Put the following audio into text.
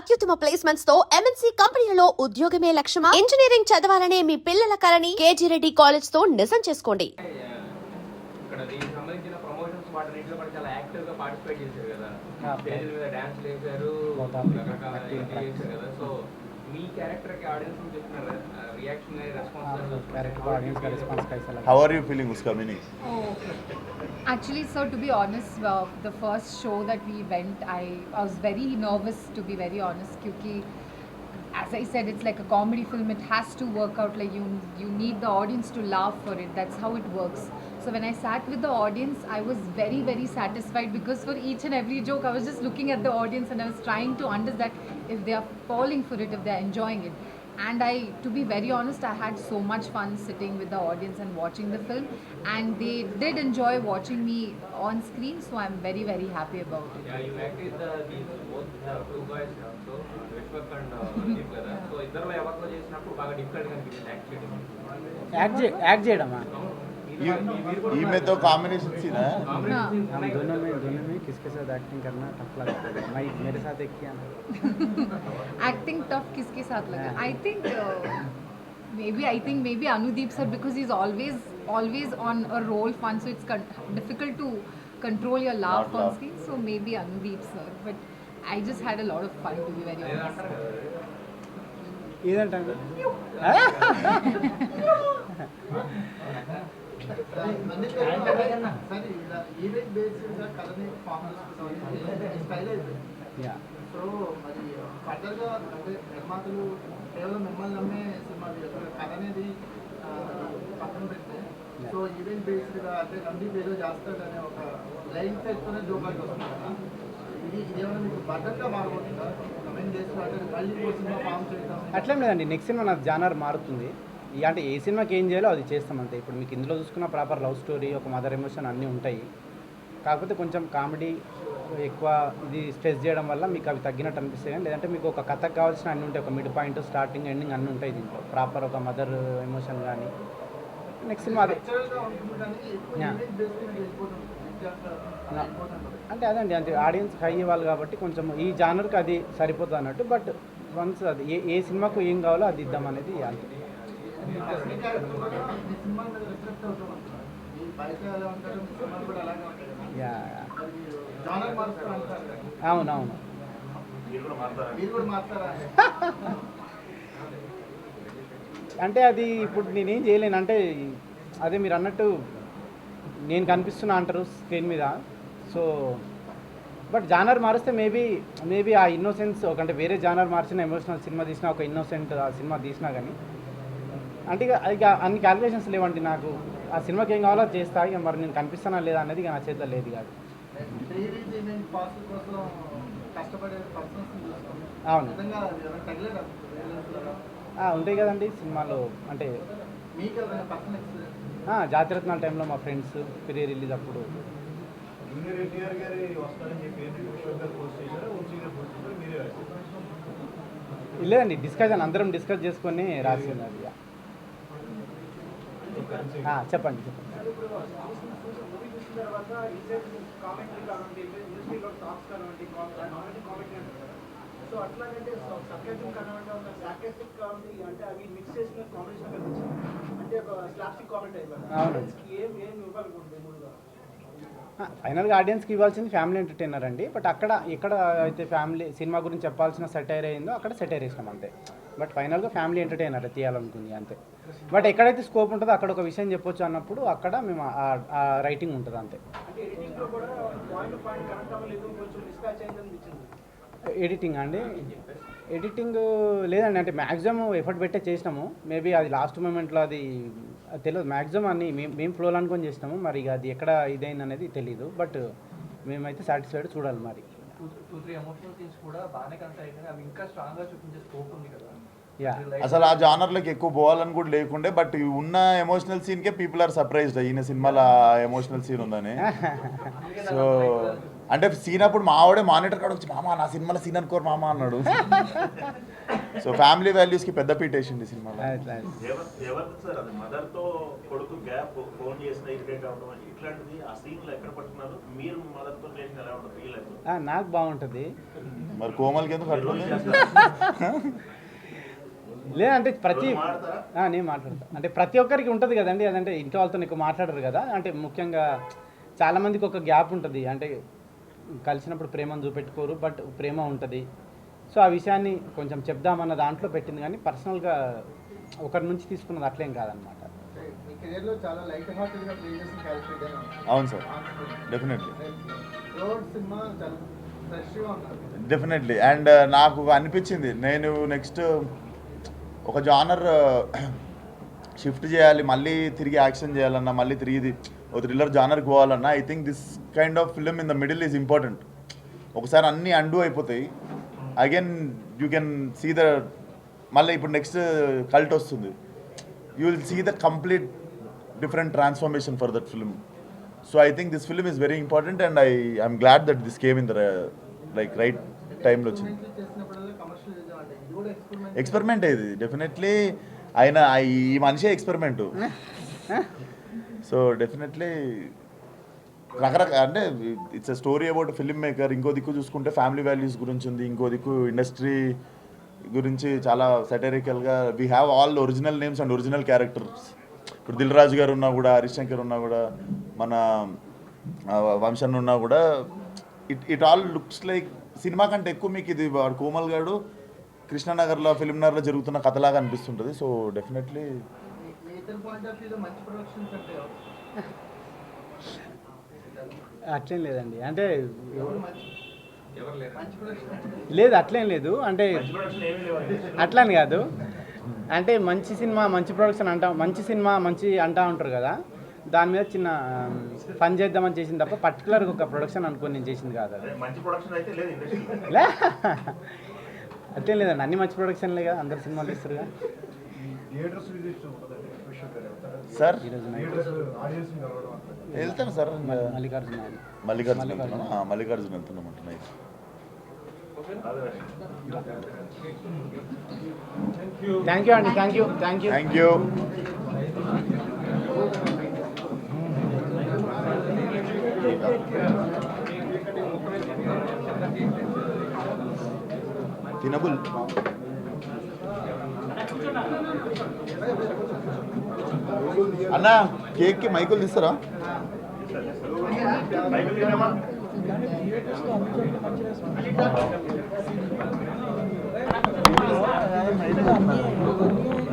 అత్యుత్తమ ప్లేస్మెంట్స్ తో ఎంఎన్సీ కంపెనీలలో ఉద్యోగమే లక్ష్యమా? ఇంజనీరింగ్ చదవాలనే మీ పిల్లల కలని కేజీ రెడ్డి కాలేజ్ తో నిజం చేసుకోండి. ఇక్కడ దీనికి సంబంధించిన ప్రమోషన్స్ వాటిలో కూడా చాలా యాక్టివ్ గా పార్టిసిపేట్ చేశారు కదా, స్టేజ్ మీద డాన్స్ చేశారు, రకరకాల చేశారు కదా. సో మీ క్యారెక్టర్ కి ఆడియన్స్ చెప్తున్నారు reaction response. How are you feeling uska meaning? Actually, sir, to be honest, the first show that we went, I was very nervous, to be very honest, because as I said, it's like a comedy film. It has to work out, like you need the audience to laugh for it. That's how it works. So when I sat with the audience, I was very, very satisfied, because for each and every joke, I was just looking at the audience and I was trying to understand if they are falling for it, if they are enjoying it. And to be very honest, I had so much fun sitting with the audience and watching the film, and they did enjoy watching me on screen, so I'm very, very happy about it. Yeah, you acted these both two guys also, Vishwak and Deep కదా. So ఇద్దరు ఎవరితో చేసినప్పుడు బాగా difficult గా అనిపించింది act చేయడమా? ఈమెతో combination scene है हम दोनों में किसके साथ एक्टिंग करना टफ लगता है? मैं मेरे साथ एक किया ना Acting tough किसके साथ लगा? I think maybe Anudeep sir, because he's always on a roll fun, so it's difficult to control your laugh on screen. So maybe Anudeep sir, but I just had a lot of fun, to be very honest. ఇదంటే so మరి ఫర్దర్గా అంటే నిర్మాతలు కేవలం మిమ్మల్ని నమ్మే cinema కథ అనేది పక్కన పెడితే సో ఈవెంట్ బేస్డ్గా అంటే నంది పేరు చేస్తాడనే ఒక లైన్ పెట్టుకునే జోకాకి వస్తుంది కదా, ఇదేమైనా మీకు బడ్డగా మారబోతుందా కమెంట్ చేస్తూ అంటే మళ్ళీ సినిమా ఫామ్ చేయడం? అట్లేం లేదండి, నెక్స్ట్ సినిమా నాకు జానర్ మారుతుంది. అంటే ఏ సినిమాకి ఏం చేయాలో అది చేస్తాం అంతే. ఇప్పుడు మీకు ఇందులో చూసుకున్న ప్రాపర్ లవ్ స్టోరీ, ఒక మదర్ ఎమోషన్ అన్నీ ఉంటాయి. కాకపోతే కొంచెం కామెడీ ఎక్కువ ఇది స్ట్రెస్ చేయడం వల్ల మీకు అవి తగ్గినట్టు అనిపిస్తాయి. కానీ లేదంటే మీకు ఒక కథకు కావాల్సిన అన్నీ ఉంటాయి, ఒక మిడ్ పాయింట్, స్టార్టింగ్, ఎండింగ్ అన్నీ ఉంటాయి దీంట్లో. ప్రాపర్ ఒక మదర్ ఎమోషన్ కానీ నెక్స్ట్ సినిమా అదే అంటే అదండి, అంటే ఆడియన్స్ హై వాళ్ళు కాబట్టి కొంచెం ఈ జానర్కి అది సరిపోతుంది అన్నట్టు. బట్ వన్స్ అది ఏ సినిమాకు ఏం కావాలో అది ఇద్దాం అనేది అంతే. అవునవును అంటే అది ఇప్పుడు నేనేం చేయలేను. అంటే అదే మీరు అన్నట్టు నేను కనిపిస్తున్నా అంటారు స్క్రీన్ మీద. సో బట్ జానర్ మారిస్తే మేబీ ఆ ఇన్నోసెన్స్ అంటే వేరే జానర్ మార్చిన ఎమోషనల్ సినిమా తీసినా, ఒక ఇన్నోసెంట్ ఆ సినిమా తీసినా కానీ అంటే ఇక అన్ని క్యాలిక్యులేషన్స్ లేవండి నాకు. ఆ సినిమాకి ఏం కావాలో చేస్తా, ఇక మరి నేను కనిపిస్తానా లేదా అనేది ఇక నా చేతిలో లేదు కాదు. అవును ఉంటాయి కదండి సినిమాలో. అంటే జాతిరత్నాల టైంలో మా ఫ్రెండ్స్ ప్రీ రిలీజ్ అప్పుడు లేదండి, అందరం డిస్కస్ చేసుకొని రాసింది అది. చెప్పండి. సో అట్లాగంటే సర్కాజం కానివ్వండి, ఒక సార్కాస్టిక్ కామెడీ అంటే అవి మిక్స్ చేసిన కాంబినేషన్ కనిపించింది, అంటే ఒక స్లాప్స్టిక్ కామెడీ అయిపోయింది. ఏం ఇవ్వాలనుకుంటుంది మూడుగా? ఫైనల్గా ఆడియన్స్కి ఇవ్వాల్సింది ఫ్యామిలీ ఎంటర్టైనర్ అండి. బట్ ఎక్కడ అయితే ఫ్యామిలీ సినిమా గురించి చెప్పాల్సిన సెటైర్ అయిందో అక్కడ సెటైర్ ఇస్తాం అంతే. బట్ ఫైనల్గా ఫ్యామిలీ ఎంటర్టైనర్ తీయాలనుకుంది అంతే. బట్ ఎక్కడైతే స్కోప్ ఉంటుందో అక్కడ ఒక విషయం చెప్పొచ్చు అన్నప్పుడు అక్కడ మేము ఆ రైటింగ్ ఉంటుంది అంతే. ఎడిటింగ్ అండి, ఎడిటింగ్ లేదండి, అంటే మ్యాక్సిమం ఎఫర్ట్ పెట్టే చేసినాము. మేబీ అది లాస్ట్ మూమెంట్లో అది తెలియదు. మ్యాక్సిమం అన్ని మేము ఫ్లోలో అనుకొని చేసినాము. మరి అది ఎక్కడ ఇదైంది అనేది తెలీదు. బట్ మేమైతే సాటిస్ఫైడ్, చూడాలి మరి. 2-3 ఎమోషనల్ సీన్స్ కూడా బాగానే కనెక్ట్ అయ్యాయి, అవి ఇంకా స్ట్రాంగ్ గా చూపించే స్కోప్ ఉంది కదా. అసలు ఆ జానర్లోకి ఎక్కువ పోవాలని కూడా లేకుండే, బట్ ఉన్న ఎమోషనల్ సీన్కే పీపుల్ ఆర్ సర్ప్రైజ్డ్ ఈయన సినిమాలో ఎమోషనల్ సీన్ ఉందని. సో అంటే సీన్ అప్పుడు మావాడే మానిటర్ కాడ వచ్చి మామ నా సినిమాలో సీన్ అనుకోరు మామ అన్నాడు. సో ఫ్యామిలీ వాల్యూస్కి పెద్ద పీట వేసింది సినిమాలో. ఎవరిది సార్ అది మదర్తో కొడుకు గ్యాప్ ఫోన్ చేసిన ఇరిటేట్ అవడం ఇట్లాంటిది ఆ సీన్లో ఎక్కడ పట్టుకున్నారు? మీరు మదర్తో రిలేషన్ ఎలా ఉంటుంది ఫీల్ అవుతుంది? నాకు బాగుంటుంది. మరి కోమల్కి ఎందుకు అట్లా లేదంటే ప్రతి మాట్లాడతారా? నేను మాట్లాడతా. అంటే ప్రతి ఒక్కరికి ఉంటుంది కదండి, అదంటే ఇంట్లో వాళ్ళతో ఎక్కువ మాట్లాడరు కదా. అంటే ముఖ్యంగా చాలామందికి ఒక గ్యాప్ ఉంటుంది, అంటే కలిసినప్పుడు ప్రేమను చూపెట్టుకోరు, బట్ ప్రేమ ఉంటుంది. సో ఆ విషయాన్ని కొంచెం చెప్దామన్న దాంట్లో పెట్టింది, కానీ పర్సనల్గా ఒకరి నుంచి తీసుకున్నది అట్లేం కాదనమాట. మీ కెరీర్లో చాలా లైట్ హార్టెడ్గా ప్లే చేసిన క్యారెక్టర్ ఇదేనా? అవును సార్, డెఫినెట్లీ రోడ్ సినిమా చాలా ఫ్రెష్గా ఉంటుంది. డెఫినెట్లీ. అండ్ నాకు అనిపించింది నేను నెక్స్ట్ ఒక జానర్ షిఫ్ట్ చేయాలి, మళ్ళీ తిరిగి యాక్షన్ చేయాలన్నా, మళ్ళీ తిరిగి ఒక థ్రిల్లర్ జానర్కి పోవాలన్నా, I think this kind of film in the middle is important. ఒకసారి అన్నీ అండూ అయిపోతాయి, again you can see the, మళ్ళీ ఇప్పుడు నెక్స్ట్ కల్ట్ వస్తుంది, you will see the complete different transformation for that film. So I think this film is very important and I'm glad that this came in the like right టైంలో వచ్చింది. చేసినప్పుడల్లా commercial అంటే ఇది కూడా experiment ఇది definitely. ఆయన ఈ మనిషే ఎక్స్పెరిమెంట్. సో డెఫినెట్లీ రకరకాల, అంటే it's a story about film maker. ఇంకో దిక్కు చూసుకుంటే ఫ్యామిలీ వాల్యూస్ గురించి ఉంది, ఇంకో దిక్కు ఇండస్ట్రీ గురించి చాలా సెటరికల్గా. We have all original names and original characters. ఇప్పుడు దిల్ రాజు గారు ఉన్నా కూడా, హరీష్ శంకర్ ఉన్నా కూడా, మన వంశన్ ఉన్నా కూడా, it all looks like cinema కంటే ఎక్కువ మీకు ఇది కోమల్ గారు కృష్ణానగర్లో ఫిల్మ్నగర్లో జరుగుతున్న కథలాగా అనిపిస్తుంటుంది. సో డెఫినెట్లీ ఇతర పాయింట్ ఆఫ్ వ్యూలో మంచి ప్రొడక్షన్స్ అంటే అట్లేం లేదండి, అంటే ఎవరు లేరు? మంచి ప్రొడక్షన్ లేదు అట్లేం లేదు, అంటే మంచి ప్రొడక్షన్ ఏమీ లేవండి. అట్లా అని కాదు. అంటే మంచి సినిమా మంచి ప్రొడక్షన్ అంటా, మంచి సినిమా మంచి అంటా ఉంటారు కదా, దాని మీద చిన్న పని చేద్దామని చేసింది తప్ప పర్టికులర్గా ఒక ప్రొడక్షన్ అనుకుని నేను చేసింది కాదు అది. అదే మంచి ప్రొడక్షన్ అయితే లేదు ఇండస్ట్రీ. లే అట్లేం లేదండి, అన్ని మంచి ప్రొడక్షన్లే కదా, అందరు సినిమాలు ఇస్తారుగా. సార్ ఈరోజు నైట్ వెళ్తాను సార్, మల్లికార్జున మల్లికార్జున వెళ్తున్నాను, మల్లికార్జున వెళ్తున్నాం అంటున్నా. థ్యాంక్ యూ అండి, థ్యాంక్ యూ. Thank you. తినబుల్ అన్న, కేక్కి మైకులు తీస్తారా? బైబిల్ తినమా? అన్నీ